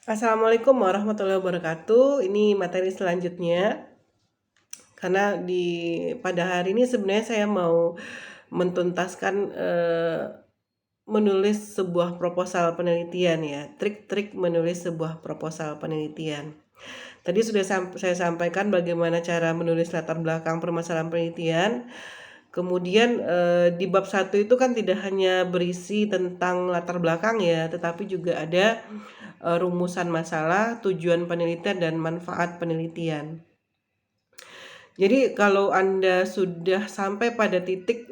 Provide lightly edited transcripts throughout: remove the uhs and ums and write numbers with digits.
Assalamualaikum warahmatullahi wabarakatuh. Ini materi selanjutnya. Karena pada hari ini sebenarnya saya mau mentuntaskan menulis sebuah proposal penelitian ya, trik-trik menulis sebuah proposal penelitian. Tadi sudah saya sampaikan bagaimana cara menulis latar belakang permasalahan penelitian. Kemudian di bab 1 itu kan tidak hanya berisi tentang latar belakang ya, tetapi juga ada rumusan masalah, tujuan penelitian, dan manfaat penelitian. Jadi kalau Anda sudah sampai pada titik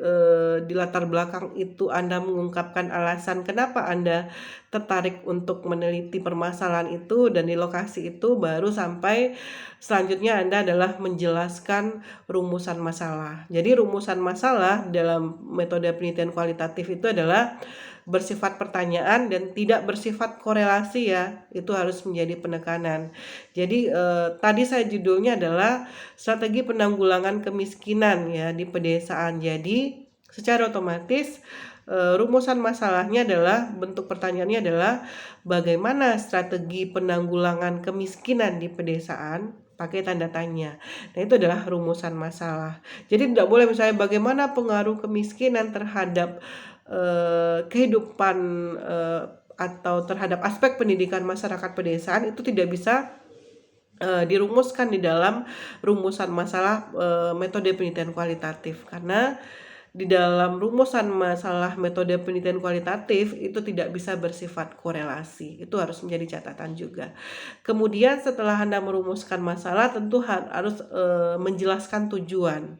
di latar belakang itu Anda mengungkapkan alasan kenapa Anda tertarik untuk meneliti permasalahan itu, dan di lokasi itu baru sampai selanjutnya Anda adalah menjelaskan rumusan masalah. Jadi rumusan masalah dalam metode penelitian kualitatif itu adalah bersifat pertanyaan dan tidak bersifat korelasi ya. Itu harus menjadi penekanan. Jadi tadi saya judulnya adalah strategi penanggulangan kemiskinan ya di pedesaan. Jadi secara otomatis rumusan masalahnya adalah, bentuk pertanyaannya adalah bagaimana strategi penanggulangan kemiskinan di pedesaan, pakai tanda tanya. Nah, itu adalah rumusan masalah. Jadi tidak boleh misalnya bagaimana pengaruh kemiskinan terhadap kehidupan atau terhadap aspek pendidikan masyarakat pedesaan, itu tidak bisa dirumuskan di dalam rumusan masalah metode penelitian kualitatif, karena di dalam rumusan masalah metode penelitian kualitatif itu tidak bisa bersifat korelasi. Itu harus menjadi catatan juga. Kemudian setelah Anda merumuskan masalah, tentu harus menjelaskan tujuan.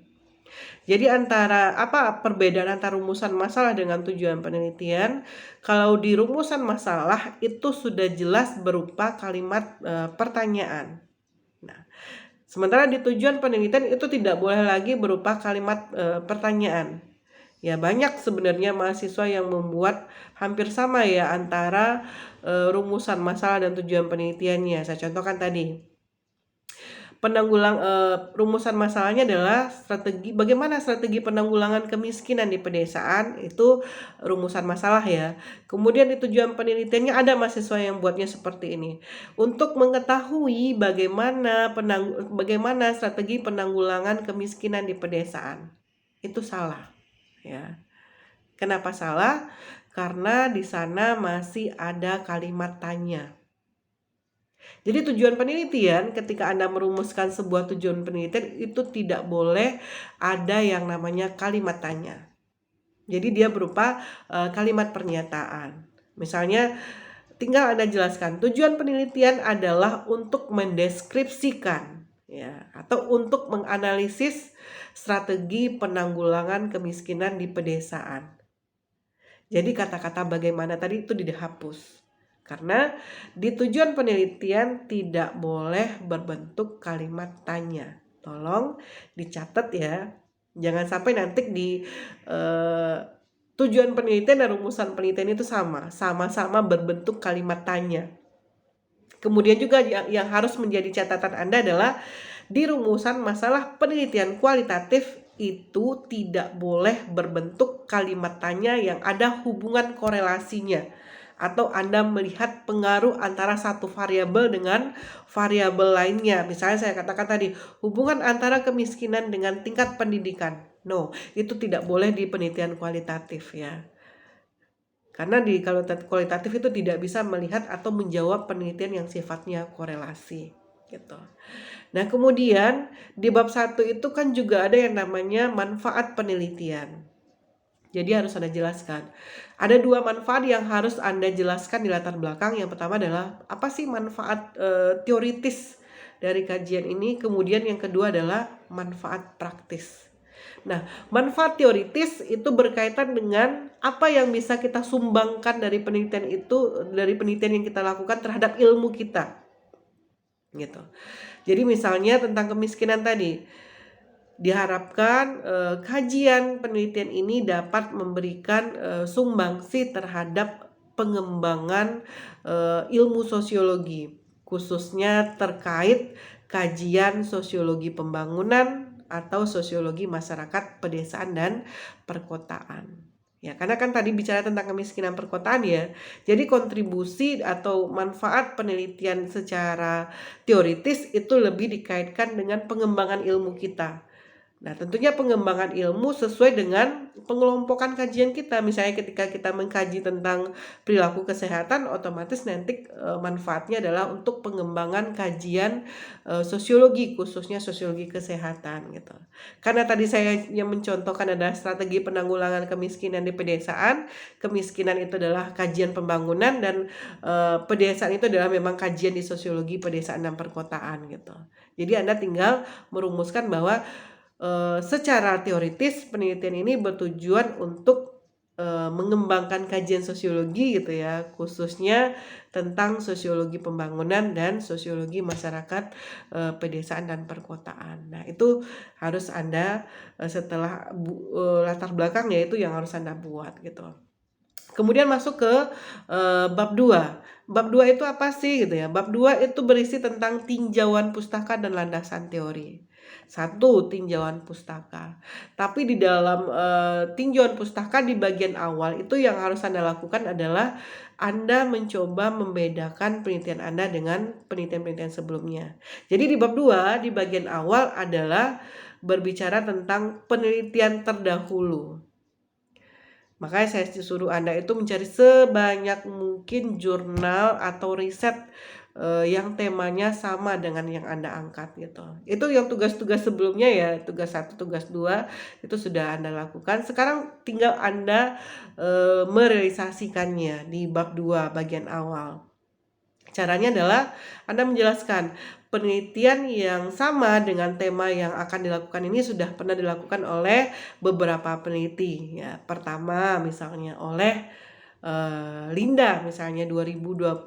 Jadi apa perbedaan antara rumusan masalah dengan tujuan penelitian? Kalau di rumusan masalah itu sudah jelas berupa kalimat pertanyaan. Nah, sementara di tujuan penelitian itu tidak boleh lagi berupa kalimat pertanyaan. Ya, banyak sebenarnya mahasiswa yang membuat hampir sama ya antara rumusan masalah dan tujuan penelitiannya. Saya contohkan tadi. Rumusan masalahnya adalah bagaimana strategi penanggulangan kemiskinan di pedesaan, itu rumusan masalah ya. Kemudian di tujuan penelitiannya ada mahasiswa yang buatnya seperti ini. Untuk mengetahui bagaimana strategi penanggulangan kemiskinan di pedesaan. Itu salah ya. Kenapa salah? Karena di sana masih ada kalimat tanya. Jadi tujuan penelitian, ketika Anda merumuskan sebuah tujuan penelitian, itu tidak boleh ada yang namanya kalimat tanya. Jadi dia berupa kalimat pernyataan. Misalnya tinggal Anda jelaskan, tujuan penelitian adalah untuk mendeskripsikan ya, atau untuk menganalisis strategi penanggulangan kemiskinan di pedesaan. Jadi kata-kata bagaimana tadi itu dihapus. Karena di tujuan penelitian tidak boleh berbentuk kalimat tanya. Tolong dicatat ya. Jangan sampai nanti di tujuan penelitian dan rumusan penelitian itu sama-sama berbentuk kalimat tanya. Kemudian juga yang harus menjadi catatan Anda adalah di rumusan masalah penelitian kualitatif itu tidak boleh berbentuk kalimat tanya yang ada hubungan korelasinya, atau Anda melihat pengaruh antara satu variabel dengan variabel lainnya. Misalnya saya katakan tadi, hubungan antara kemiskinan dengan tingkat pendidikan. No, itu tidak boleh di penelitian kualitatif ya. Karena di kualitatif itu tidak bisa melihat atau menjawab penelitian yang sifatnya korelasi gitu. Nah, kemudian di bab 1 itu kan juga ada yang namanya manfaat penelitian. Jadi harus Anda jelaskan. Ada dua manfaat yang harus Anda jelaskan di latar belakang. Yang pertama adalah apa sih manfaat teoritis dari kajian ini. Kemudian yang kedua adalah manfaat praktis. Nah, manfaat teoritis itu berkaitan dengan apa yang bisa kita sumbangkan dari penelitian itu, dari penelitian yang kita lakukan terhadap ilmu kita. Gitu. Jadi misalnya tentang kemiskinan tadi, diharapkan kajian penelitian ini dapat memberikan sumbangsi terhadap pengembangan ilmu sosiologi, khususnya terkait kajian sosiologi pembangunan atau sosiologi masyarakat pedesaan dan perkotaan Ya, karena kan tadi bicara tentang kemiskinan perkotaan ya. Jadi kontribusi atau manfaat penelitian secara teoritis itu lebih dikaitkan dengan pengembangan ilmu kita. Nah, tentunya pengembangan ilmu sesuai dengan pengelompokan kajian kita. Misalnya ketika kita mengkaji tentang perilaku kesehatan, otomatis nanti manfaatnya adalah untuk pengembangan kajian sosiologi, khususnya sosiologi kesehatan gitu. Karena tadi saya yang mencontohkan adalah strategi penanggulangan kemiskinan di pedesaan. Kemiskinan itu adalah kajian pembangunan dan pedesaan itu adalah memang kajian di sosiologi pedesaan dan perkotaan gitu. Jadi Anda tinggal merumuskan bahwa secara teoritis penelitian ini bertujuan untuk mengembangkan kajian sosiologi gitu ya, khususnya tentang sosiologi pembangunan dan sosiologi masyarakat pedesaan dan perkotaan. Nah, itu harus Anda setelah latar belakang ya itu yang harus Anda buat gitu. Kemudian masuk ke bab 2. Bab 2 itu apa sih gitu ya? Bab 2 itu berisi tentang tinjauan pustaka dan landasan teori. 1. Tinjauan pustaka. Tapi di dalam tinjauan pustaka di bagian awal itu yang harus Anda lakukan adalah Anda mencoba membedakan penelitian Anda dengan penelitian-penelitian sebelumnya. Jadi di bab 2 di bagian awal adalah berbicara tentang penelitian terdahulu. Makanya saya suruh Anda itu mencari sebanyak mungkin jurnal atau riset yang temanya sama dengan yang Anda angkat gitu. Itu yang tugas-tugas sebelumnya ya, tugas 1, tugas 2 itu sudah Anda lakukan. Sekarang tinggal Anda merealisasikannya di bab 2 bagian awal. Caranya adalah Anda menjelaskan penelitian yang sama dengan tema yang akan dilakukan ini sudah pernah dilakukan oleh beberapa peneliti ya. Pertama misalnya oleh Linda misalnya 2020,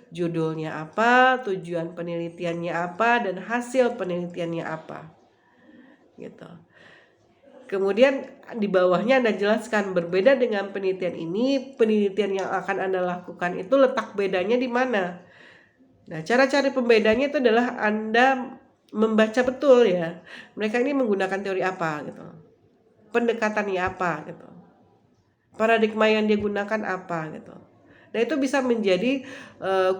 judulnya apa, tujuan penelitiannya apa, dan hasil penelitiannya apa gitu. Kemudian di bawahnya Anda jelaskan berbeda dengan penelitian ini, penelitian yang akan Anda lakukan itu letak bedanya di mana. Nah, cara cari pembedanya itu adalah Anda membaca betul ya. Mereka ini menggunakan teori apa gitu. Pendekatannya apa gitu. Paradigma yang dia gunakan apa gitu. Nah, itu bisa menjadi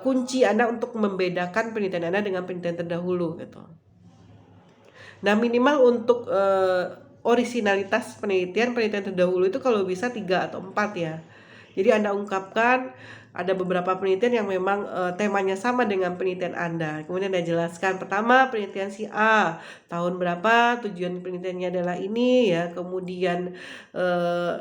kunci Anda untuk membedakan penelitian Anda dengan penelitian terdahulu gitu. Nah, minimal untuk orisinalitas penelitian terdahulu itu kalau bisa 3 atau 4 ya. Jadi Anda ungkapkan ada beberapa penelitian yang memang temanya sama dengan penelitian Anda. Kemudian Anda jelaskan pertama penelitian si A, tahun berapa, tujuan penelitiannya adalah ini ya. Kemudian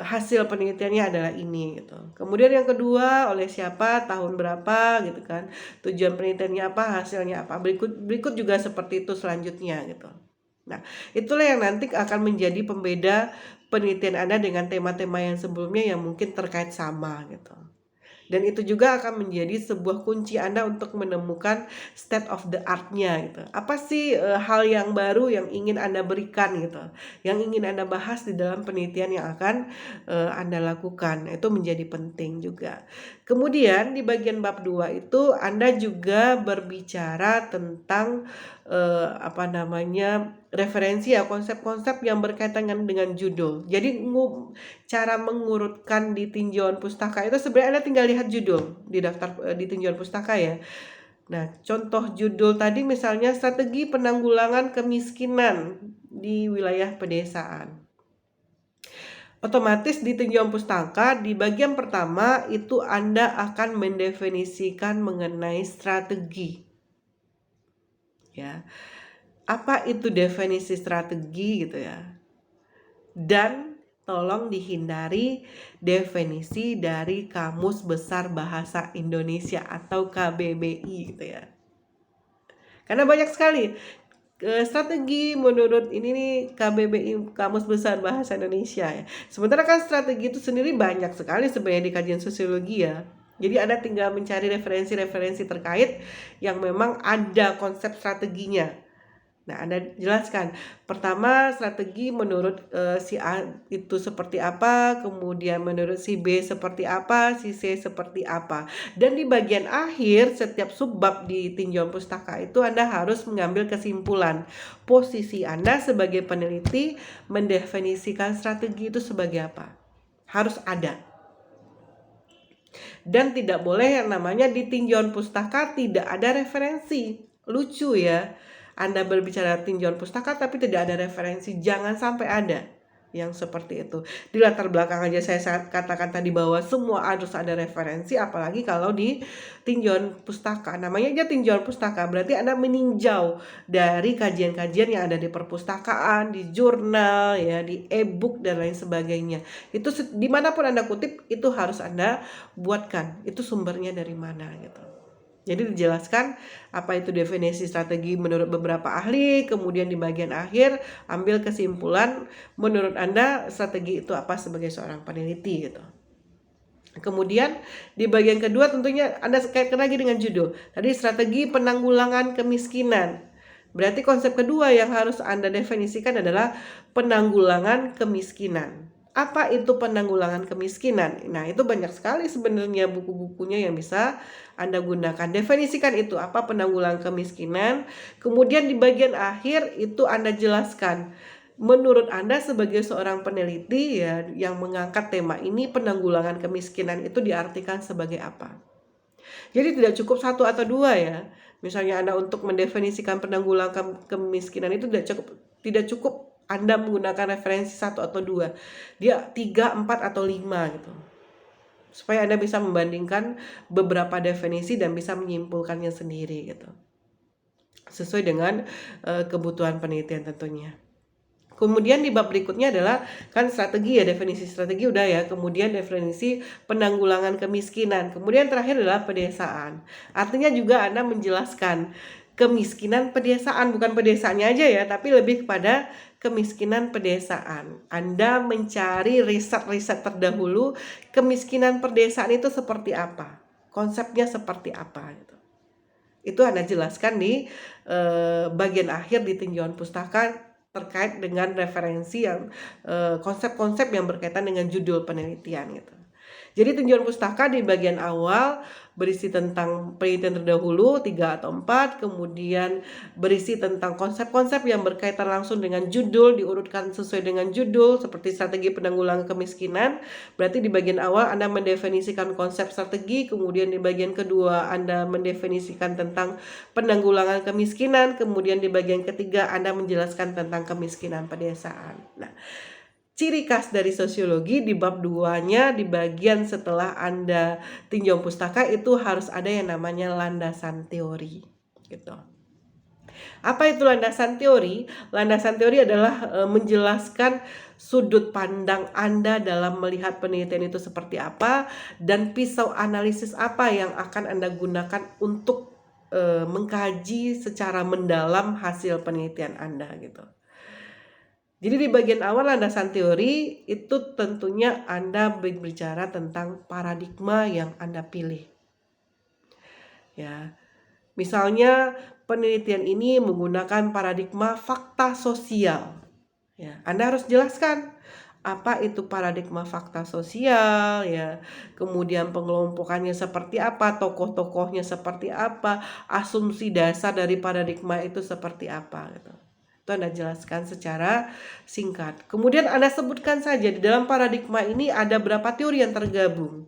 hasil penelitiannya adalah ini gitu. Kemudian yang kedua oleh siapa, tahun berapa gitu kan. Tujuan penelitiannya apa, hasilnya apa. Berikut juga seperti itu selanjutnya gitu. Nah, itulah yang nanti akan menjadi pembeda penelitian Anda dengan tema-tema yang sebelumnya yang mungkin terkait sama gitu. Dan itu juga akan menjadi sebuah kunci Anda untuk menemukan state of the art-nya gitu. Apa sih hal yang baru yang ingin Anda berikan gitu, yang ingin Anda bahas di dalam penelitian yang akan Anda lakukan. Itu menjadi penting juga. Kemudian di bagian bab 2 itu Anda juga berbicara tentang referensi ya, konsep-konsep yang berkaitan dengan judul. Jadi cara mengurutkan di tinjauan pustaka itu sebenarnya Anda tinggal lihat judul di daftar di tinjauan pustaka ya. Nah, contoh judul tadi misalnya strategi penanggulangan kemiskinan di wilayah pedesaan. Otomatis di tinjauan pustaka di bagian pertama itu Anda akan mendefinisikan mengenai strategi. Ya. Apa itu definisi strategi gitu ya. Dan tolong dihindari definisi dari Kamus Besar Bahasa Indonesia atau KBBI gitu ya. Karena banyak sekali strategi menurut ini nih KBBI, Kamus Besar Bahasa Indonesia ya. Sementara kan strategi itu sendiri banyak sekali sebenarnya di kajian sosiologi ya. Jadi Anda tinggal mencari referensi-referensi terkait yang memang ada konsep strateginya. Nah, Anda jelaskan. Pertama, strategi menurut si A itu seperti apa, kemudian menurut si B seperti apa, si C seperti apa. Dan di bagian akhir setiap subbab di tinjauan pustaka itu Anda harus mengambil kesimpulan. Posisi Anda sebagai peneliti mendefinisikan strategi itu sebagai apa. harus ada. Dan tidak boleh yang namanya di tinjauan pustaka tidak ada referensi. Lucu ya, Anda berbicara tinjauan pustaka tapi tidak ada referensi. Jangan sampai ada yang seperti itu. Di latar belakang aja saya katakan tadi bahwa semua harus ada referensi, apalagi kalau di tinjauan pustaka. Namanya aja tinjauan pustaka, berarti Anda meninjau dari kajian-kajian yang ada di perpustakaan, di jurnal, ya, di e-book dan lain sebagainya. Itu dimanapun Anda kutip, itu harus Anda buatkan. Itu sumbernya dari mana gitu. Jadi dijelaskan apa itu definisi strategi menurut beberapa ahli, kemudian di bagian akhir ambil kesimpulan menurut Anda strategi itu apa sebagai seorang peneliti gitu. Kemudian di bagian kedua tentunya Anda kaitkan lagi dengan judul. Tadi strategi penanggulangan kemiskinan. Berarti konsep kedua yang harus Anda definisikan adalah penanggulangan kemiskinan. Apa itu penanggulangan kemiskinan? Nah, itu banyak sekali sebenarnya buku-bukunya yang bisa Anda gunakan. Definisikan itu, apa penanggulangan kemiskinan. Kemudian di bagian akhir itu Anda jelaskan. Menurut Anda sebagai seorang peneliti ya yang mengangkat tema ini, penanggulangan kemiskinan itu diartikan sebagai apa? Jadi tidak cukup satu atau dua ya. Misalnya Anda untuk mendefinisikan penanggulangan kemiskinan itu tidak cukup Anda menggunakan referensi satu atau dua. Dia 3, 4 atau 5 gitu. Supaya Anda bisa membandingkan beberapa definisi dan bisa menyimpulkannya sendiri gitu. Sesuai dengan kebutuhan penelitian tentunya. Kemudian di bab berikutnya adalah kan strategi ya, definisi strategi udah ya, kemudian definisi penanggulangan kemiskinan, kemudian terakhir adalah pedesaan. Artinya juga Anda menjelaskan kemiskinan pedesaan, bukan pedesaannya aja ya, tapi lebih kepada kemiskinan pedesaan. Anda mencari riset-riset terdahulu kemiskinan pedesaan itu seperti apa, konsepnya seperti apa gitu. Itu Anda jelaskan di bagian akhir di tinjauan pustaka terkait dengan referensi yang konsep-konsep yang berkaitan dengan judul penelitian gitu. Jadi tinjauan pustaka di bagian awal berisi tentang penelitian terdahulu 3 atau 4, kemudian berisi tentang konsep-konsep yang berkaitan langsung dengan judul, diurutkan sesuai dengan judul seperti strategi penanggulangan kemiskinan. Berarti di bagian awal Anda mendefinisikan konsep strategi, kemudian di bagian kedua Anda mendefinisikan tentang penanggulangan kemiskinan, kemudian di bagian ketiga Anda menjelaskan tentang kemiskinan pedesaan. Nah, ciri khas dari sosiologi di bab 2-nya di bagian setelah Anda tinjau pustaka itu harus ada yang namanya landasan teori gitu. Apa itu landasan teori? Landasan teori adalah menjelaskan sudut pandang Anda dalam melihat penelitian itu seperti apa dan pisau analisis apa yang akan Anda gunakan untuk mengkaji secara mendalam hasil penelitian Anda gitu. Jadi di bagian awal landasan teori itu tentunya Anda berbicara tentang paradigma yang Anda pilih. Ya. Misalnya penelitian ini menggunakan paradigma fakta sosial. Ya, Anda harus jelaskan apa itu paradigma fakta sosial ya. Kemudian pengelompokannya seperti apa, tokoh-tokohnya seperti apa, asumsi dasar dari paradigma itu seperti apa gitu. Itu Anda jelaskan secara singkat. Kemudian Anda sebutkan saja di dalam paradigma ini ada berapa teori yang tergabung.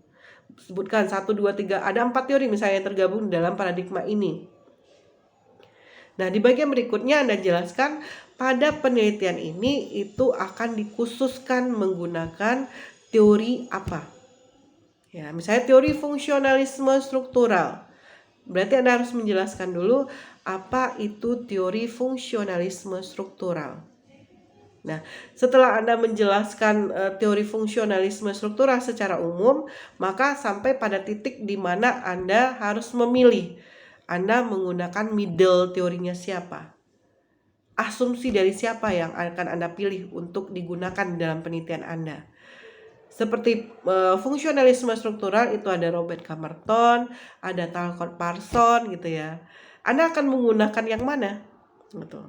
Sebutkan 1, 2, 3, ada 4 teori misalnya yang tergabung dalam paradigma ini. Nah, di bagian berikutnya Anda jelaskan pada penelitian ini itu akan dikhususkan menggunakan teori apa. Ya, misalnya teori fungsionalisme struktural. Berarti Anda harus menjelaskan dulu apa itu teori fungsionalisme struktural. Nah, setelah Anda menjelaskan teori fungsionalisme struktural secara umum, maka sampai pada titik di mana Anda harus memilih. Anda menggunakan middle teorinya siapa? Asumsi dari siapa yang akan Anda pilih untuk digunakan dalam penelitian Anda? Seperti fungsionalisme struktural itu ada Robert Camerton, ada Talcott Parsons gitu ya. Anda akan menggunakan yang mana? Gitu.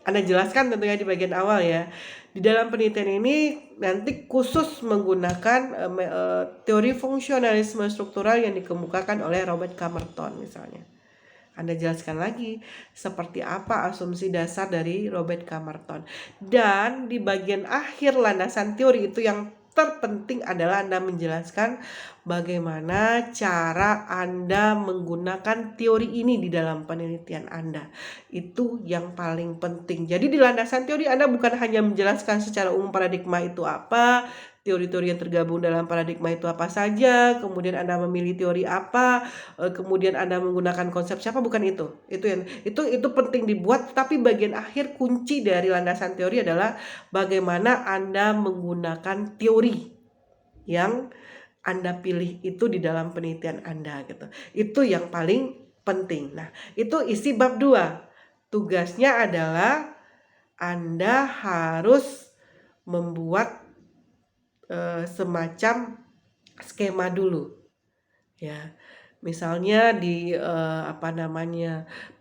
Anda jelaskan tentunya di bagian awal ya. Di dalam penelitian ini nanti khusus menggunakan teori fungsionalisme struktural yang dikemukakan oleh Robert Camerton misalnya. Anda jelaskan lagi seperti apa asumsi dasar dari Robert Camerton. Dan di bagian akhir landasan teori itu yang terpenting adalah Anda menjelaskan bagaimana cara Anda menggunakan teori ini di dalam penelitian Anda. Itu yang paling penting. Jadi di landasan teori Anda bukan hanya menjelaskan secara umum paradigma itu apa, teori-teori yang tergabung dalam paradigma itu apa saja, kemudian Anda memilih teori apa, kemudian Anda menggunakan konsep siapa, bukan itu. Itu penting dibuat, tapi bagian akhir kunci dari landasan teori adalah bagaimana Anda menggunakan teori yang Anda pilih itu di dalam penelitian Anda gitu. Itu yang paling penting. Nah, itu isi bab 2. Tugasnya adalah Anda harus membuat semacam skema dulu. Ya. Misalnya di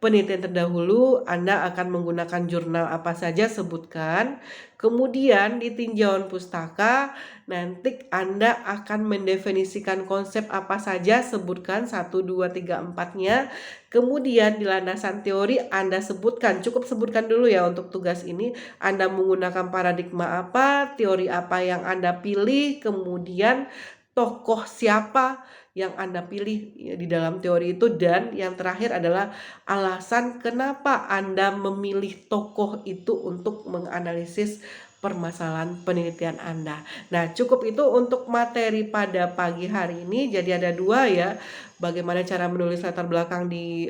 penelitian terdahulu Anda akan menggunakan jurnal apa saja, sebutkan. Kemudian di tinjauan pustaka nanti Anda akan mendefinisikan konsep apa saja, sebutkan 1, 2, 3, 4-nya. Kemudian di landasan teori Anda sebutkan, cukup sebutkan dulu ya untuk tugas ini, Anda menggunakan paradigma apa, teori apa yang Anda pilih, kemudian tokoh siapa yang Anda pilih di dalam teori itu, dan yang terakhir adalah alasan kenapa Anda memilih tokoh itu untuk menganalisis permasalahan penelitian Anda. Nah, cukup itu untuk materi pada pagi hari ini. Jadi ada 2 ya, bagaimana cara menulis latar belakang di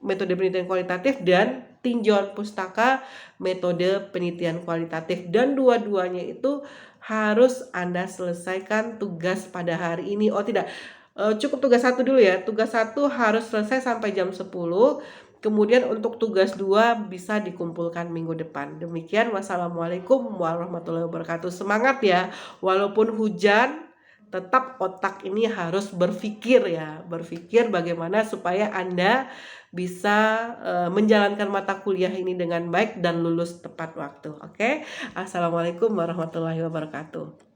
metode penelitian kualitatif, dan tinjauan pustaka metode penelitian kualitatif, dan dua-duanya itu harus Anda selesaikan tugas pada hari ini. Oh tidak, cukup tugas 1 dulu ya. Tugas 1 harus selesai sampai jam 10. Kemudian untuk tugas 2 bisa dikumpulkan minggu depan. Demikian, wassalamualaikum warahmatullahi wabarakatuh. Semangat ya, walaupun hujan tetap otak ini harus berpikir ya. Berpikir bagaimana supaya Anda bisa menjalankan mata kuliah ini dengan baik dan lulus tepat waktu. Oke? Assalamualaikum warahmatullahi wabarakatuh.